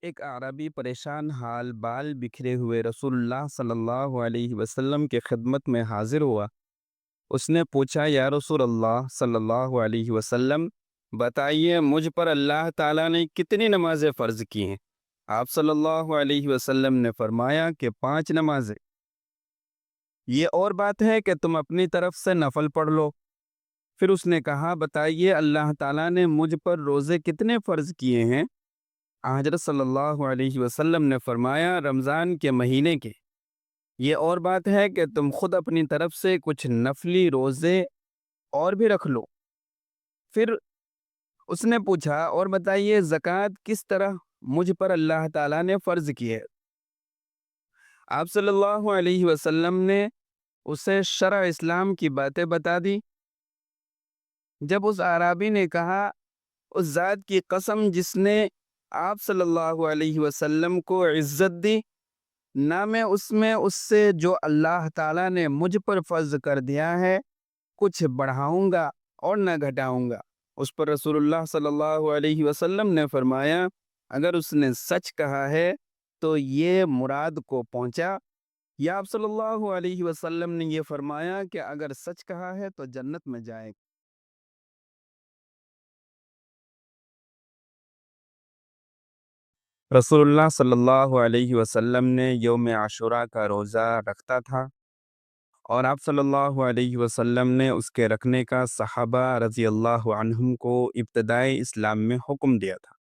ایک عربی پریشان حال بال بکھرے ہوئے رسول اللہ صلی اللہ علیہ وسلم کے خدمت میں حاضر ہوا۔ اس نے پوچھا، یا رسول اللہ صلی اللہ علیہ وسلم، بتائیے مجھ پر اللہ تعالیٰ نے کتنی نمازیں فرض کی ہیں؟ آپ صلی اللہ علیہ وسلم نے فرمایا کہ 5 نمازیں۔ یہ اور بات ہے کہ تم اپنی طرف سے نفل پڑھ لو۔ پھر اس نے کہا، بتائیے اللہ تعالیٰ نے مجھ پر روزے کتنے فرض کیے ہیں؟ حضرت صلی اللہ علیہ وسلم نے فرمایا، رمضان کے مہینے کے۔ یہ اور بات ہے کہ تم خود اپنی طرف سے کچھ نفلی روزے اور بھی رکھ لو۔ پھر اس نے پوچھا، اور بتائیے زکوٰۃ کس طرح مجھ پر اللہ تعالیٰ نے فرض کی ہے؟ آپ صلی اللہ علیہ وسلم نے اسے شرع اسلام کی باتیں بتا دی۔ جب اس اعرابی نے کہا، اس ذات کی قسم جس نے آپ صلی اللہ علیہ وسلم کو عزت دی، نہ میں اس سے جو اللہ تعالیٰ نے مجھ پر فرض کر دیا ہے کچھ بڑھاؤں گا اور نہ گھٹاؤں گا، اس پر رسول اللہ صلی اللہ علیہ وسلم نے فرمایا، اگر اس نے سچ کہا ہے تو یہ مراد کو پہنچا۔ یا آپ صلی اللہ علیہ وسلم نے یہ فرمایا کہ اگر سچ کہا ہے تو جنت میں جائے۔ رسول اللہ صلی اللہ علیہ وسلم نے یوم عاشوراء کا روزہ رکھتا تھا، اور آپ صلی اللہ علیہ وسلم نے اس کے رکھنے کا صحابہ رضی اللہ عنہم کو ابتدائی اسلام میں حکم دیا تھا۔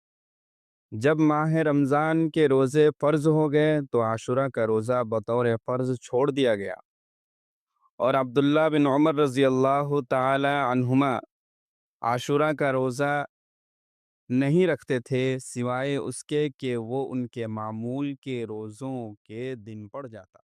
جب ماہ رمضان کے روزے فرض ہو گئے تو عاشوراء کا روزہ بطور فرض چھوڑ دیا گیا، اور عبداللہ بن عمر رضی اللہ تعالی عنہما عاشوراء کا روزہ نہیں رکھتے تھے، سوائے اس کے کہ وہ ان کے معمول کے روزوں کے دن پڑ جاتا۔